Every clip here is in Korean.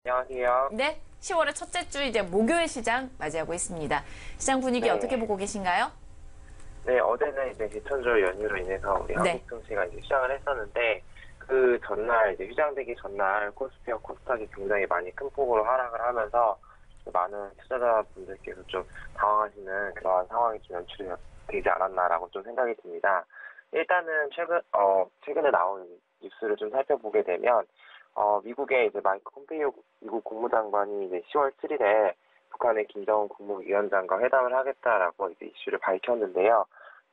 안녕하세요. 네, 10월의 첫째 주 이제 목요일 시장 맞이하고 있습니다. 시장 분위기 네. 어떻게 보고 계신가요? 네, 어제는 이제 제천절 연휴로 인해서 우리 네. 한국 증시가 이제 시작을 했었는데, 그 전날, 이제 휴장되기 전날 코스피와 코스닥이 굉장히 많이 큰 폭으로 하락을 하면서 많은 투자자분들께서 좀 당황하시는 그러한 상황이 좀 연출이 되지 않았나라고 좀 생각이 듭니다. 일단은 최근에 나온 뉴스를 좀 살펴보게 되면, 미국의 이제 마이크 폼페이오 미국 국무장관이 이제 10월 7일에 북한의 김정은 국무위원장과 회담을 하겠다라고 이제 이슈를 밝혔는데요.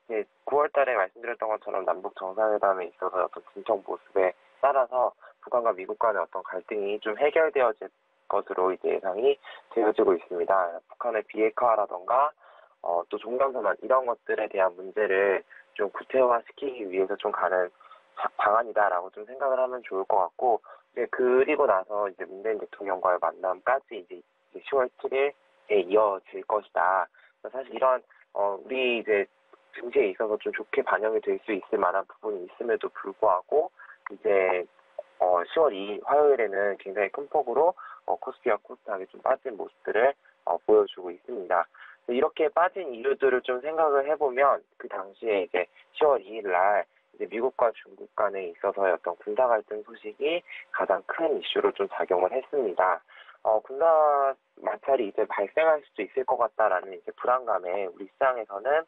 이제 9월 달에 말씀드렸던 것처럼 남북 정상회담에 있어서 어떤 진척 모습에 따라서 북한과 미국 간의 어떤 갈등이 좀 해결되어질 것으로 이제 예상이 되어지고 있습니다. 북한의 비핵화라던가 또 종전선언 이런 것들에 대한 문제를 좀 구체화시키기 위해서 좀 가는 방안이다라고 좀 생각을 하면 좋을 것 같고, 이제 그리고 나서 이제 문재인 대통령과의 만남까지 이제 10월 7일에 이어질 것이다. 사실 이런 우리 이제 증시에 있어서 좀 좋게 반영이 될 수 있을 만한 부분이 있음에도 불구하고 이제 10월 2일 화요일에는 굉장히 큰 폭으로 코스피와 코스닥이 좀 빠진 모습들을 보여주고 있습니다. 이렇게 빠진 이유들을 좀 생각을 해보면 그 당시에 이제 10월 2일 날 이제 미국과 중국 간에 있어서의 어떤 군사 갈등 소식이 가장 큰 이슈로 좀 작용을 했습니다. 군사 마찰이 이제 발생할 수도 있을 것 같다라는 이제 불안감에 우리 시장에서는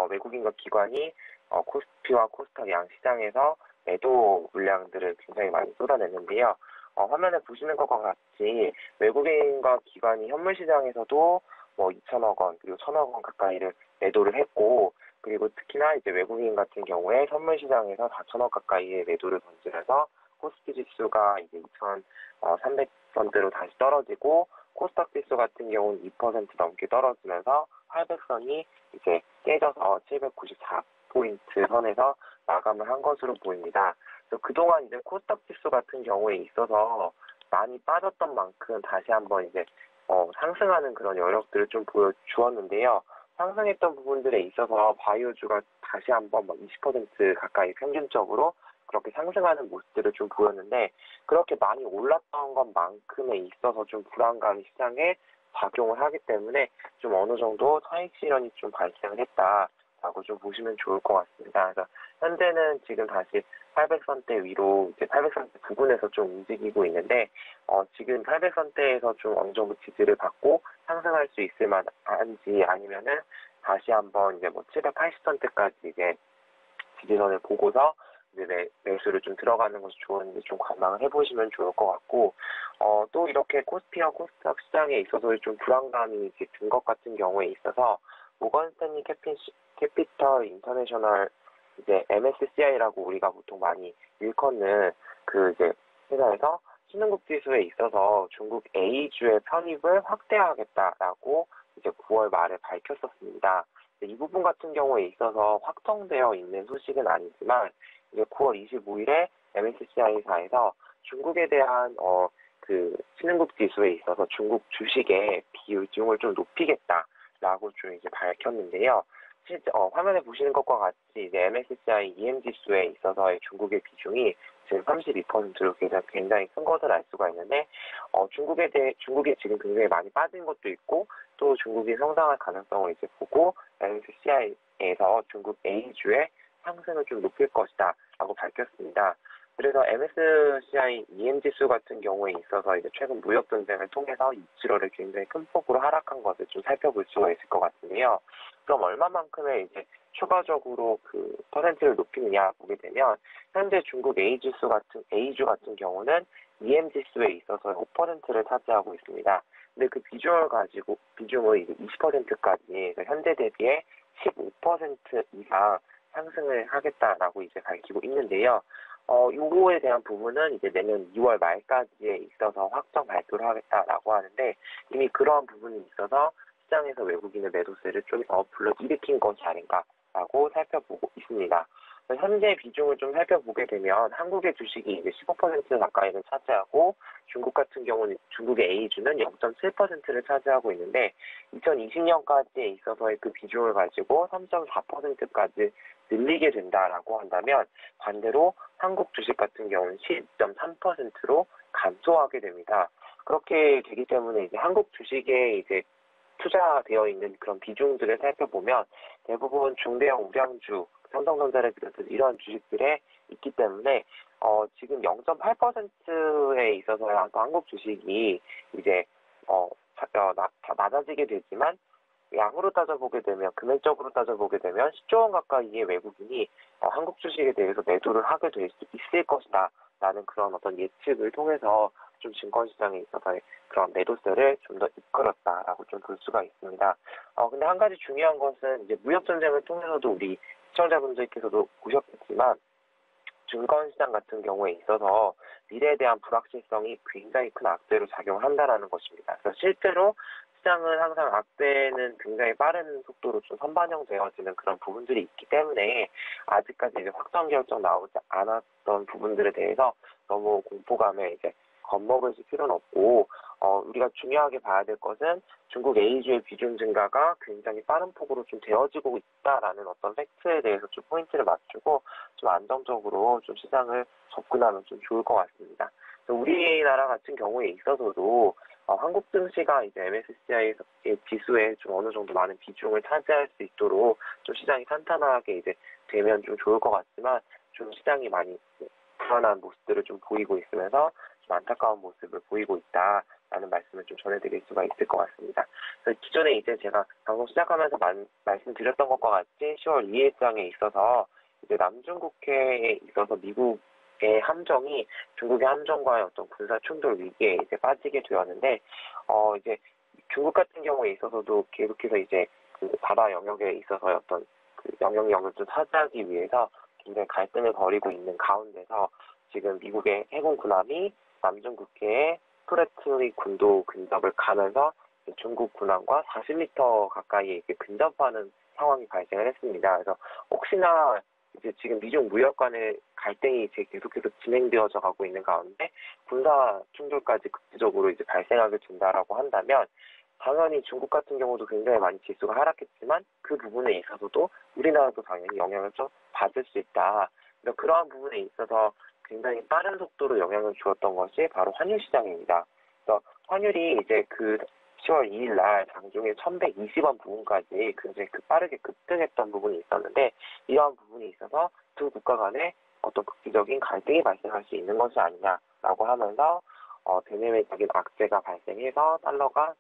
외국인과 기관이 코스피와 코스닥 양 시장에서 매도 물량들을 굉장히 많이 쏟아냈는데요. 화면에 보시는 것과 같이 외국인과 기관이 현물 시장에서도 뭐 2천억 원 그리고 1천억 원 가까이를 매도를 했고, 그리고 특히나 이제 외국인 같은 경우에 선물 시장에서 4천억 가까이의 매도를 던지면서 코스피 지수가 이제 2,300선대로 다시 떨어지고, 코스닥 지수 같은 경우는 2% 넘게 떨어지면서 800선이 이제 깨져서 794포인트 선에서 마감을 한 것으로 보입니다. 그래서 그동안 이제 코스닥 지수 같은 경우에 있어서 많이 빠졌던 만큼 다시 한번 이제 상승하는 그런 여력들을 좀 보여주었는데요. 상승했던 부분들에 있어서 바이오주가 다시 한번 20% 가까이 평균적으로 그렇게 상승하는 모습들을 좀 보였는데, 그렇게 많이 올랐던 것만큼에 있어서 좀 불안감이 시장에 작용을 하기 때문에 좀 어느 정도 차익 실현이 좀 발생을 했다라고 좀 보시면 좋을 것 같습니다. 그래서 현재는 지금 다시 800선대 위로 이제 800선대 부근에서 좀 움직이고 있는데, 지금 800선대에서 좀 어느 정도 지지를 받고 상승할 수 있을 만한지, 아니면은 다시 한번 이제 780선대까지 이제 지지선을 보고서 이제 매수를 좀 들어가는 것이 좋은지 좀 관망을 해보시면 좋을 것 같고, 또 이렇게 코스피와 코스닥 시장에 있어서 좀 불안감이 이제 든 것 같은 경우에 있어서 모건 스탠리 캐피털 인터내셔널 이제 MSCI라고 우리가 보통 많이 일컫는 그 이제 회사에서 신흥국 지수에 있어서 중국 A주의 편입을 확대하겠다라고 이제 9월 말에 밝혔었습니다. 이 부분 같은 경우에 있어서 확정되어 있는 소식은 아니지만 이제 9월 25일에 MSCI사에서 중국에 대한 그 신흥국 지수에 있어서 중국 주식의 비중을 좀 높이겠다라고 좀 이제 밝혔는데요. 실제 화면에 보시는 것과 같이 이제 MSCI EM 지수에 있어서의 중국의 비중이 지금 32%로 굉장히 큰 것을 알 수가 있는데, 중국이 지금 굉장히 많이 빠진 것도 있고, 또 중국이 성장할 가능성을 이제 보고 MSCI에서 중국 A주의 상승을 좀 높일 것이다 라고 밝혔습니다. 그래서 MSCI EM 지수 같은 경우에 있어서 이제 최근 무역 전쟁을 통해서 이치로를 굉장히 큰 폭으로 하락한 것을 좀 살펴볼 수가 있을 것 같은데요. 그럼 얼마만큼의 이제 추가적으로 그 퍼센트를 높이느냐 보게 되면, 현재 중국 A주 같은 경우는 EM 지수에 있어서 5%를 차지하고 있습니다. 근데 그 비중을 이제 20%까지 현재 대비해 15% 이상 상승을 하겠다라고 이제 밝히고 있는데요. 요거에 대한 부분은 이제 내년 2월 말까지에 있어서 확정 발표를 하겠다라고 하는데, 이미 그러한 부분이 있어서 시장에서 외국인의 매도세를 좀 더 불러일으킨 것이 아닌가라고 살펴보고 있습니다. 현재 비중을 좀 살펴보게 되면 한국의 주식이 이제 15% 가까이를 차지하고, 중국 같은 경우는 중국의 A주는 0.7%를 차지하고 있는데, 2020년까지에 있어서의 그 비중을 가지고 3.4%까지 늘리게 된다라고 한다면, 반대로 한국 주식 같은 경우는 10.3%로 감소하게 됩니다. 그렇게 되기 때문에 이제 한국 주식에 이제 투자되어 있는 그런 비중들을 살펴보면 대부분 중대형 우량주, 삼성전자를 비롯해서 이러한 주식들에 있기 때문에 지금 0.8%에 있어서야 한국 주식이 이제 낮아지게 되지만 양으로 따져보게 되면 금액적으로 따져보게 되면 10조 원 가까이의 외국인이 한국 주식에 대해서 매도를 하게 될 수 있을 것이다 라는 그런 어떤 예측을 통해서 좀 증권시장에 있어서의 그런 매도세를 좀 더 이끌었다라고 좀 볼 수가 있습니다. 근데 한 가지 중요한 것은 이제 무역전쟁을 통해서도 우리 시청자분들께서도 보셨겠지만 증권시장 같은 경우에 있어서 미래에 대한 불확실성이 굉장히 큰 악재로 작용을 한다는 것입니다. 그래서 실제로 시장은 항상 악재는 굉장히 빠른 속도로 좀 선반영되어지는 그런 부분들이 있기 때문에 아직까지 이제 확정 결정 나오지 않았던 부분들에 대해서 너무 공포감에 이제 겁먹을 필요는 없고 우리가 중요하게 봐야 될 것은 중국 A주의 비중 증가가 굉장히 빠른 폭으로 좀 되어지고 있다라는 어떤 팩트에 대해서 좀 포인트를 맞추고 좀 안정적으로 좀 시장을 접근하면 좀 좋을 것 같습니다. 우리나라 같은 경우에 있어서도 한국 증시가 이제 MSCI의 지수에 좀 어느 정도 많은 비중을 차지할 수 있도록 좀 시장이 탄탄하게 이제 되면 좀 좋을 것 같지만 좀 시장이 많이 불안한 모습들을 좀 보이고 있으면서 좀 안타까운 모습을 보이고 있다라는 말씀을 좀 전해드릴 수가 있을 것 같습니다. 그래서 기존에 이제 제가 방송 시작하면서 말씀드렸던 것과 같이 10월 2일장에 있어서 이제 남중국해에 있어서 미국의 함정이 중국의 함정과의 어떤 군사 충돌 위기에 이제 빠지게 되었는데, 이제 중국 같은 경우에 있어서도 계속해서 이제 그 바다 영역에 있어서의 어떤 그 영향력을 좀 차지하기 위해서 굉장히 갈등을 벌이고 있는 가운데서 지금 미국의 해군 군함이 남중국해에 스프래틀리 군도 근접을 가면서 중국 군함과 40m 가까이 이렇게 근접하는 상황이 발생을 했습니다. 그래서 혹시나 이제 지금 미중 무역 간의 갈등이 이제 계속해서 진행되어져 가고 있는 가운데 군사 충돌까지 국제적으로 이제 발생하게 된다라고 한다면 당연히 중국 같은 경우도 굉장히 많이 지수가 하락했지만 그 부분에 있어서도 우리나라도 당연히 영향을 좀 받을 수 있다. 그러한 부분에 있어서 굉장히 빠른 속도로 영향을 주었던 것이 바로 환율 시장입니다. 그래서 환율이 이제 그 10월 2일 날 장중에 1120원 부분까지 굉장히 빠르게 급등했던 부분이 있었는데 이러한 부분이 있어서 두 국가 간에 어떤 국제적인 갈등이 발생할 수 있는 것이 아니냐라고 하면서 대내외적인 악재가 발생해서 달러가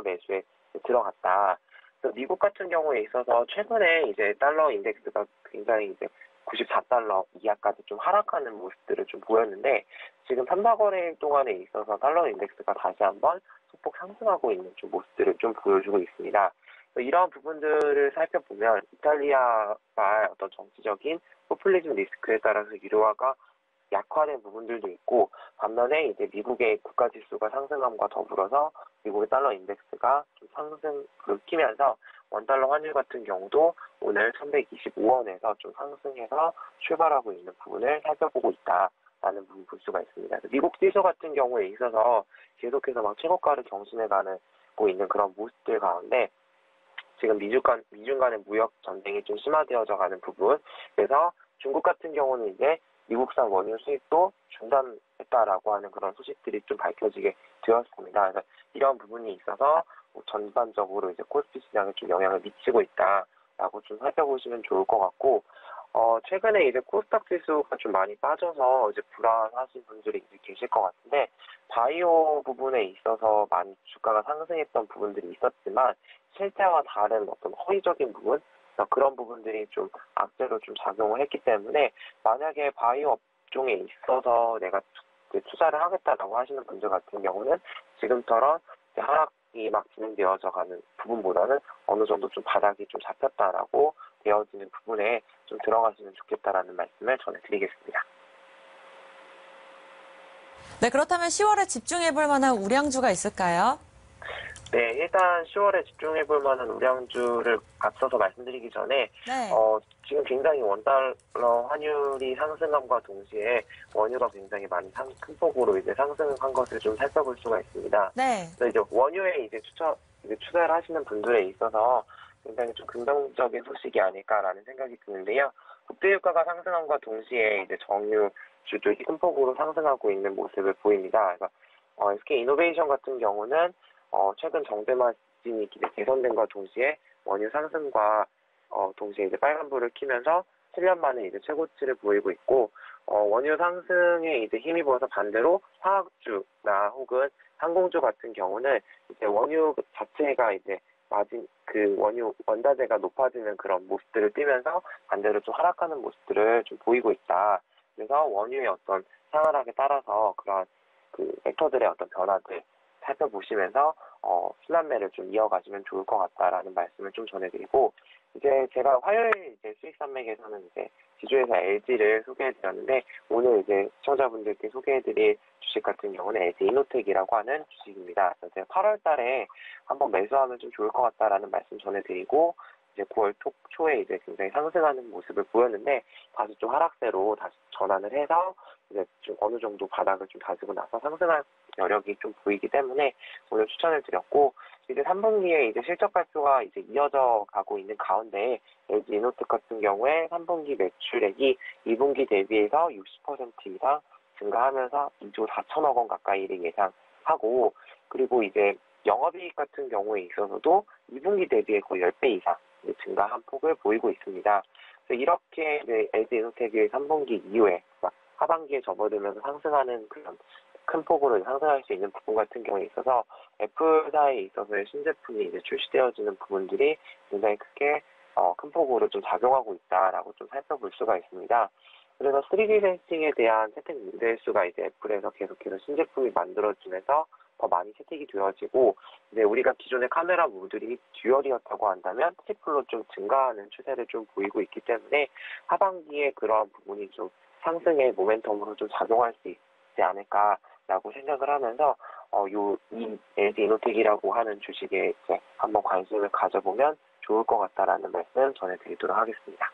매수에 들어갔다. 그래서 미국 같은 경우에 있어서 최근에 이제 달러 인덱스가 굉장히 이제 94달러 이하까지 좀 하락하는 모습들을 좀 보였는데 지금 3, 4거래일 동안에 있어서 달러 인덱스가 다시 한번 소폭 상승하고 있는 좀 모습들을 좀 보여주고 있습니다. 이러한 부분들을 살펴보면 이탈리아발 어떤 정치적인 포퓰리즘 리스크에 따라서 유로화가 약화된 부분들도 있고 반면에 이제 미국의 국가 지수가 상승함과 더불어서 미국의 달러 인덱스가 좀 상승을 키면서 원달러 환율 같은 경우도 오늘 1125원에서 좀 상승해서 출발하고 있는 부분을 살펴보고 있다라는 부분 볼 수가 있습니다. 미국 지수 같은 경우에 있어서 계속해서 막 최고가를 경신해 가고 있는 그런 모습들 가운데 지금 미중 간의 무역 전쟁이 좀 심화되어져 가는 부분, 그래서 중국 같은 경우는 이제 미국산 원유 수입도 중단했다라고 하는 그런 소식들이 좀 밝혀지게 되었습니다. 그래서 이런 부분이 있어서 전반적으로 이제 코스피 시장에 좀 영향을 미치고 있다라고 좀 살펴보시면 좋을 것 같고, 최근에 이제 코스닥 지수가 좀 많이 빠져서 이제 불안하신 분들이 이제 계실 것 같은데, 바이오 부분에 있어서 많이 주가가 상승했던 부분들이 있었지만, 실제와 다른 어떤 허위적인 부분, 그런 부분들이 좀 악재로 좀 작용을 했기 때문에, 만약에 바이오 업종에 있어서 내가 투자를 하겠다라고 하시는 분들 같은 경우는 지금처럼 하락이 막 진행되어져 가는 부분보다는 어느 정도 좀 바닥이 좀 잡혔다라고 되어지는 부분에 좀 들어가시면 좋겠다라는 말씀을 전해드리겠습니다. 네, 그렇다면 10월에 집중해볼 만한 우량주가 있을까요? 네, 일단 10월에 집중해볼 만한 우량주를 앞서서 말씀드리기 전에 네. 지금 굉장히 원달러 환율이 상승함과 동시에 원유가 굉장히 많이 큰 폭으로 이제 상승한 것을 좀 살펴볼 수가 있습니다. 네. 그래서 이제 원유에 이제 투자를 하시는 분들에 있어서 굉장히 좀 긍정적인 소식이 아닐까라는 생각이 드는데요. 국제유가가 상승함과 동시에 이제 정유주도 큰 폭으로 상승하고 있는 모습을 보입니다. 그래서 SK 이노베이션 같은 경우는 최근 정제마진이 이제 개선된과 동시에 원유 상승과 동시에 이제 빨간불을 켜면서 7년 만에 이제 최고치를 보이고 있고, 원유 상승에 이제 힘입어서 반대로 화학주나 혹은 항공주 같은 경우는 이제 원유 자체가 이제 원유 원자재가 높아지는 그런 모습들을 띠면서 반대로 좀 하락하는 모습들을 좀 보이고 있다. 그래서 원유의 어떤 상하락에 따라서 그런 그 벡터들의 어떤 변화들 살펴보시면서 순환매를 좀 이어가시면 좋을 것 같다라는 말씀을 좀 전해드리고, 이제 제가 화요일 이제 수익 산맥에서는 이제 지주회사 LG를 소개해드렸는데, 오늘 이제 시청자분들께 소개해드릴 주식 같은 경우는 LG 이노텍이라고 하는 주식입니다. 그래서 제가 8월달에 한번 매수하면 좀 좋을 것 같다라는 말씀 전해드리고, 이제 9월 초에 이제 굉장히 상승하는 모습을 보였는데 다시 좀 하락세로 다시 전환을 해서 이제 좀 어느 정도 바닥을 좀 다지고 나서 상승할 여력이 좀 보이기 때문에 오늘 추천을 드렸고, 이제 3분기에 이제 실적 발표가 이제 이어져 가고 있는 가운데 LG 이노텍 같은 경우에 3분기 매출액이 2분기 대비해서 60% 이상 증가하면서 2조 4천억 원 가까이를 예상하고, 그리고 이제 영업이익 같은 경우에 있어서도 2분기 대비해 거의 10배 이상 증가한 폭을 보이고 있습니다. 그래서 이렇게 이제 LG 이노텍이 3분기 이후에 하반기에 접어들면서 상승하는 그런 큰 폭으로 상승할 수 있는 부분 같은 경우에 있어서 애플사에 있어서의 신제품이 이제 출시되어지는 부분들이 굉장히 크게 큰 폭으로 좀 작용하고 있다라고 좀 살펴볼 수가 있습니다. 그래서 3D 센싱에 대한 채택 모델 수가 이제 애플에서 계속해서 신제품이 만들어지면서 더 많이 채택이 되어지고, 이제 우리가 기존의 카메라 모듈이 듀얼이었다고 한다면 트리플로 좀 증가하는 추세를 좀 보이고 있기 때문에 하반기에 그러한 부분이 좀 상승의 모멘텀으로 좀 작용할 수 있지 않을까라고 생각을 하면서 이 LG 이노텍이라고 하는 주식에 이제 한번 관심을 가져보면 좋을 것 같다라는 말씀 전해드리도록 하겠습니다.